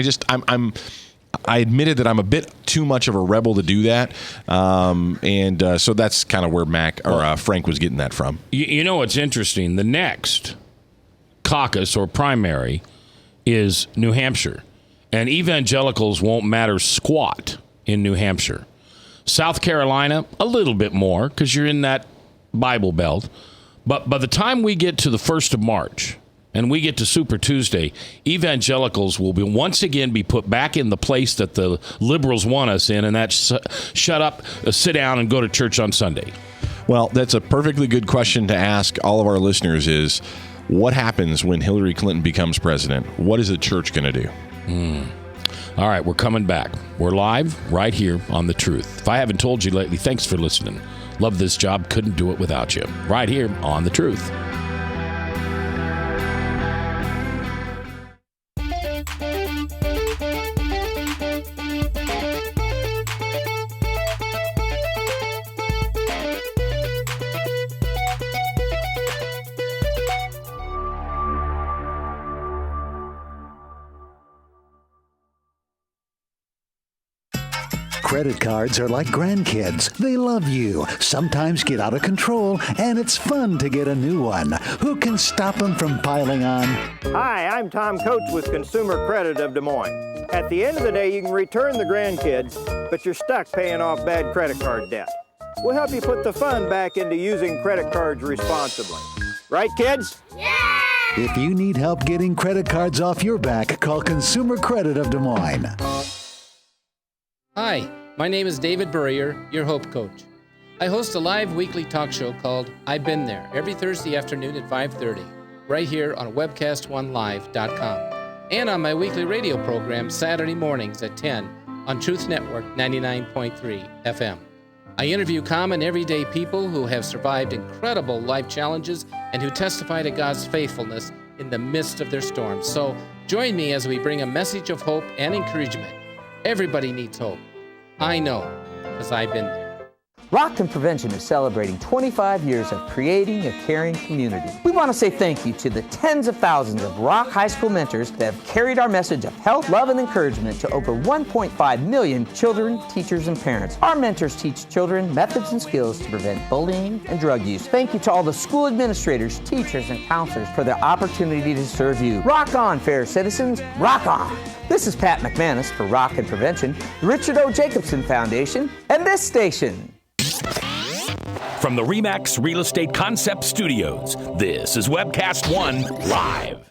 I admitted that I'm a bit too much of a rebel to do that, and so that's kind of where Frank was getting that from. You know what's interesting? The next caucus or primary is New Hampshire, and evangelicals won't matter squat in New Hampshire. South Carolina, a little bit more because you're in that Bible Belt, but by the time we get to the 1st of March, and we get to Super Tuesday, evangelicals will once again be put back in the place that the liberals want us in, and that's shut up, sit down, and go to church on Sunday. Well, that's a perfectly good question to ask all of our listeners is, what happens when Hillary Clinton becomes president? What is the church going to do? All right, we're coming back. We're live right here on The Truth. If I haven't told you lately, thanks for listening. Love this job. Couldn't do it without you. Right here on The Truth. Credit cards are like grandkids. They love you, sometimes get out of control, and it's fun to get a new one. Who can stop them from piling on? Hi, I'm Tom Coach with Consumer Credit of Des Moines. At the end of the day, you can return the grandkids, but you're stuck paying off bad credit card debt. We'll help you put the fun back into using credit cards responsibly. Right, kids? Yeah! If you need help getting credit cards off your back, call Consumer Credit of Des Moines. Hi, my name is David Burrier, your Hope Coach. I host a live weekly talk show called I've Been There every Thursday afternoon at 5:30, right here on webcast1live.com, and on my weekly radio program Saturday mornings at 10 on Truth Network 99.3 FM. I interview common everyday people who have survived incredible life challenges and who testify to God's faithfulness in the midst of their storms. So join me as we bring a message of hope and encouragement. Everybody needs hope. I know, because I've been there. Rockton Prevention is celebrating 25 years of creating a caring community. We want to say thank you to the tens of thousands of Rock High School mentors that have carried our message of health, love, and encouragement to over 1.5 million children, teachers, and parents. Our mentors teach children methods and skills to prevent bullying and drug use. Thank you to all the school administrators, teachers, and counselors for their opportunity to serve you. Rock on, fair citizens. Rock on. This is Pat McManus for Rockton Prevention, the Richard O. Jacobson Foundation, and this station. From the RE/MAX Real Estate Concept Studios, this is Webcast One Live.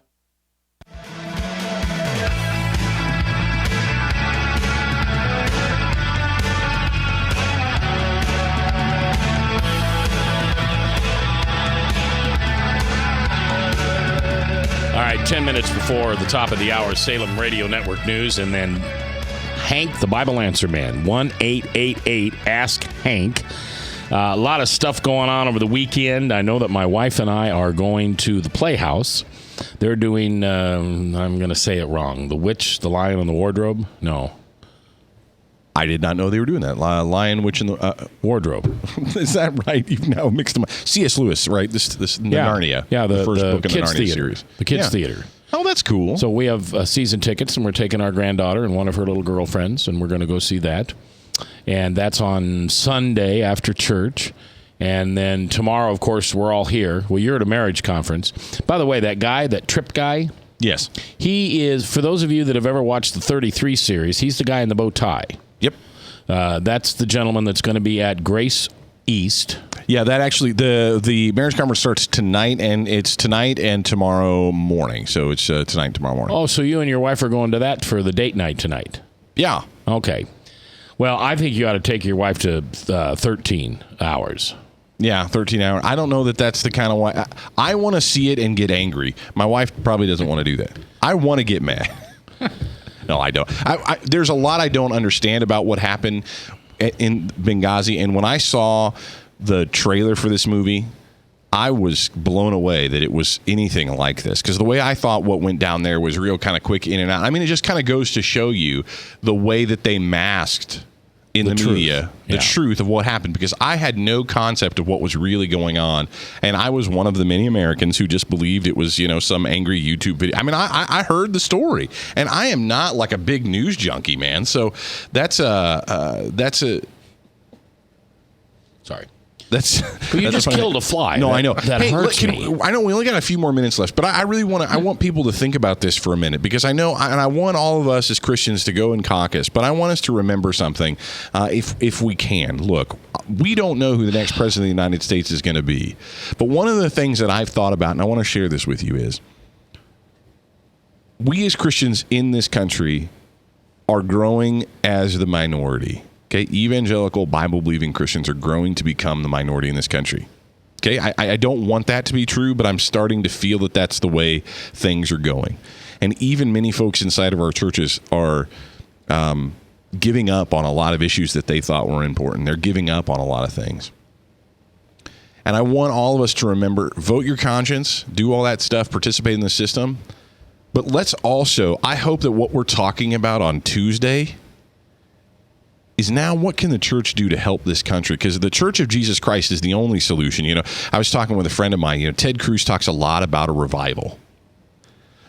All right, 10 minutes before the top of the hour, Salem Radio Network News, and then Hank, the Bible Answer Man, 1-888-ASK-HANK. A lot of stuff going on over the weekend. I know that my wife and I are going to the Playhouse. They're doing, I'm going to say it wrong, The Witch, the Lion, and the Wardrobe? No. I did not know they were doing that. Lion, Witch, and the Wardrobe. Is that right? You've now mixed them up. C.S. Lewis, right? This Narnia. Yeah, the first book in the kids Narnia theater. series. The kids theater. Oh, that's cool. So we have season tickets, and we're taking our granddaughter and one of her little girlfriends, and we're going to go see that. And that's on Sunday after church. And then tomorrow, of course, we're all here. Well, you're at a marriage conference. By the way, that guy, that Tripp guy. Yes. He is, for those of you that have ever watched the 33 series, he's the guy in the bow tie. Yep. That's the gentleman that's going to be at Grace East. Yeah, that actually, the marriage conference starts tonight, and it's tonight and tomorrow morning. So it's tonight and tomorrow morning. Oh, so you and your wife are going to that for the date night tonight? Yeah. Okay. Well, I think you ought to take your wife to 13 hours. Yeah, 13 hours. I don't know that that's the kind of way. I want to see it and get angry. My wife probably doesn't want to do that. I want to get mad. No, I don't. There's a lot I don't understand about what happened in Benghazi. And when I saw the trailer for this movie, I was blown away that it was anything like this. Because the way I thought what went down there was real kind of quick in and out. I mean, it just kind of goes to show you the way that they masked in the media the truth of what happened, because I had no concept of what was really going on, and I was one of the many Americans who just believed it was, some angry YouTube video. I mean, I heard the story, and I am not like a big news junkie, man. So that's a sorry. Well, you just killed a fly. No, I know. That hurts me. I know we only got a few more minutes left, but I really want to. I want people to think about this for a minute, because I know, and I want all of us as Christians to go in caucus, but I want us to remember something, if we can. Look, we don't know who the next president of the United States is going to be, but one of the things that I've thought about, and I want to share this with you, is we as Christians in this country are growing as the minority. Okay, evangelical, Bible-believing Christians are growing to become the minority in this country. Okay, I don't want that to be true, but I'm starting to feel that that's the way things are going. And even many folks inside of our churches are giving up on a lot of issues that they thought were important. They're giving up on a lot of things. And I want all of us to remember, vote your conscience, do all that stuff, participate in the system. But let's also, I hope that what we're talking about on Tuesday is now, what can the church do to help this country? Because the Church of Jesus Christ is the only solution. I was talking with a friend of mine. Ted Cruz talks a lot about a revival.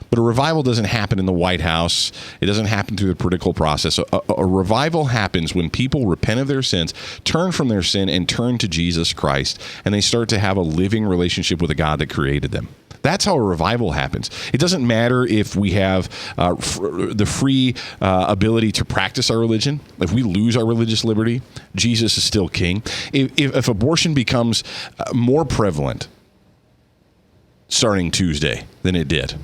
But a revival doesn't happen in the White House. It doesn't happen through the political process. A revival happens when people repent of their sins, turn from their sin, and turn to Jesus Christ, and they start to have a living relationship with the God that created them. That's how a revival happens. It doesn't matter if we have the free ability to practice our religion. If we lose our religious liberty, Jesus is still king. If abortion becomes more prevalent starting Tuesday than it did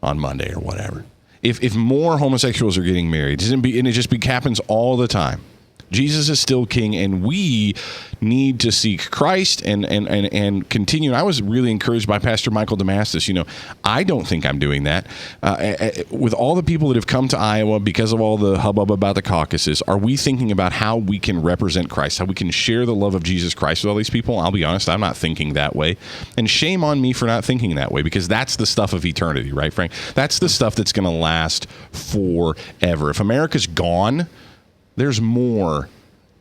on Monday or whatever, if more homosexuals are getting married, and it just happens all the time, Jesus is still king, and we need to seek Christ and continue. I was really encouraged by Pastor Michael Damastis. I don't think I'm doing that. With all the people that have come to Iowa because of all the hubbub about the caucuses, are we thinking about how we can represent Christ, how we can share the love of Jesus Christ with all these people? I'll be honest, I'm not thinking that way. And shame on me for not thinking that way, because that's the stuff of eternity, right, Frank? That's the stuff that's going to last forever. If America's gone, there's more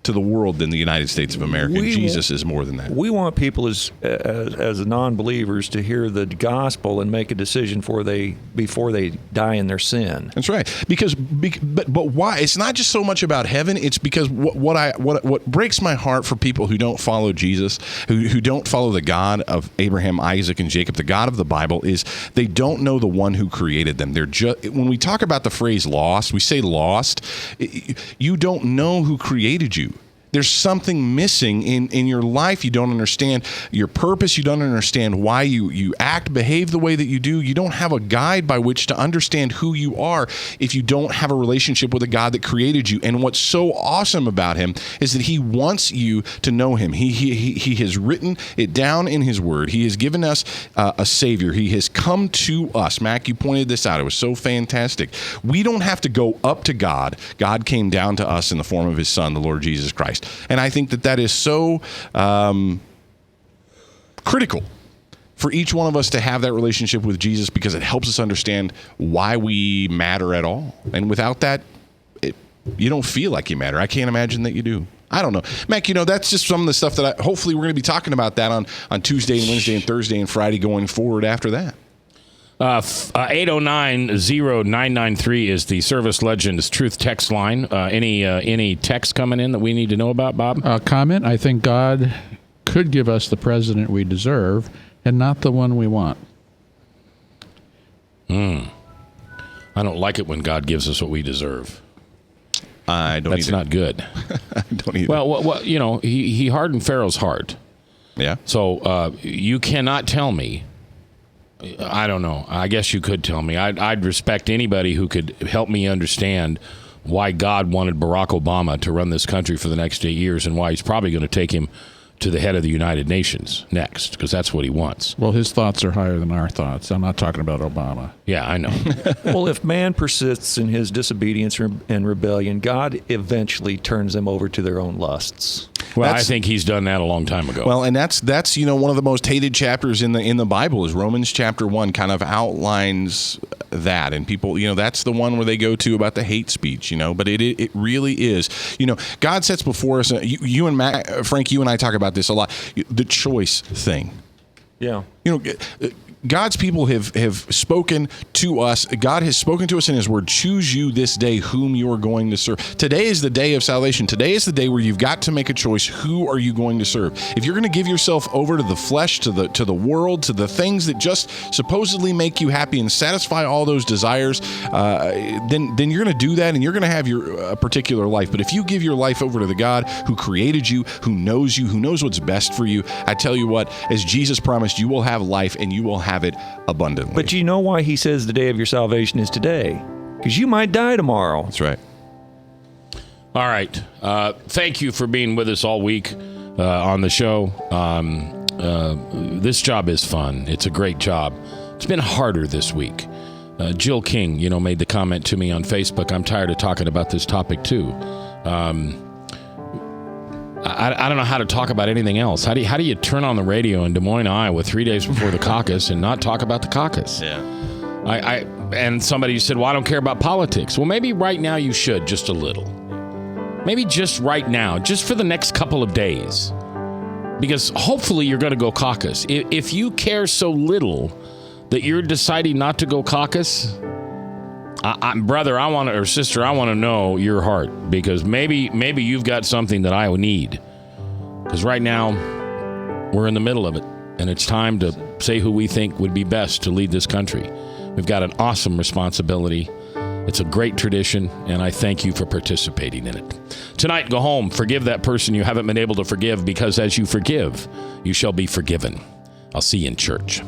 to the world than the United States of America. Jesus is more than that. We want people as non-believers to hear the gospel and make a decision before they die in their sin. That's right. But why? It's not just so much about heaven. It's because what breaks my heart for people who don't follow Jesus, who don't follow the God of Abraham, Isaac, and Jacob, the God of the Bible, is they don't know the one who created them. They're just, when we talk about the phrase lost, we say lost. You don't know who created you. There's something missing in your life. You don't understand your purpose. You don't understand why you act, behave the way that you do. You don't have a guide by which to understand who you are if you don't have a relationship with a God that created you. And what's so awesome about him is that he wants you to know him. He has written it down in his word. He has given us a Savior. He has come to us. Mac, you pointed this out. It was so fantastic. We don't have to go up to God. God came down to us in the form of his Son, the Lord Jesus Christ. And I think that is so critical for each one of us to have that relationship with Jesus, because it helps us understand why we matter at all. And without that, you don't feel like you matter. I can't imagine that you do. I don't know. Mac, that's just some of the stuff that hopefully we're going to be talking about that on Tuesday and Wednesday and Thursday and Friday going forward after that. 809-0993 is the Service Legends Truth text line. Any text coming in that we need to know about, Bob? Comment: I think God could give us the president we deserve and not the one we want. I don't like it when God gives us what we deserve. I don't. That's either. not good. I don't either. Well, he hardened Pharaoh's heart. Yeah. So you cannot tell me. I don't know. I guess you could tell me. I'd respect anybody who could help me understand why God wanted Barack Obama to run this country for the next 8 years, and why he's probably going to take him to the head of the United Nations next, because that's what he wants. Well, his thoughts are higher than our thoughts. I'm not talking about Obama. Yeah, I know. Well, if man persists in his disobedience and rebellion, God eventually turns them over to their own lusts. Well, I think he's done that a long time ago. Well, and that's one of the most hated chapters in the Bible is Romans chapter 1. Kind of outlines that, and people, that's the one where they go to about the hate speech. But it really is. God sets before us. You and Matt, Frank, you and I talk about this a lot. The choice thing. Yeah. God's people have spoken to us. God has spoken to us in his word. Choose you this day whom you are going to serve. Today is the day of salvation. Today is the day where you've got to make a choice. Who are you going to serve? If you're going to give yourself over to the flesh, to the world, to the things that just supposedly make you happy and satisfy all those desires, then you're going to do that, and you're going to have your particular life. But if you give your life over to the God who created you, who knows what's best for you, I tell you what, as Jesus promised, you will have life, and you will have it abundantly. But you know why he says the day of your salvation is today? Because you might die tomorrow. That's right. All right. Thank you for being with us all week on the show. This job is fun. It's a great job. It's been harder this week. Jill King, made the comment to me on Facebook, I'm tired of talking about this topic too. I don't know how to talk about anything else. How do you turn on the radio in Des Moines, Iowa 3 days before the caucus and not talk about the caucus? Yeah. And somebody said, well, I don't care about politics. Well, maybe right now you should, just a little. Maybe just right now, just for the next couple of days. Because hopefully you're going to go caucus. If you care so little that you're deciding not to go caucus, brother, or sister, I want to know your heart, because maybe you've got something that I need. Because right now, we're in the middle of it, and it's time to say who we think would be best to lead this country. We've got an awesome responsibility. It's a great tradition, and I thank you for participating in it. Tonight, go home, forgive that person you haven't been able to forgive, because as you forgive, you shall be forgiven. I'll see you in church.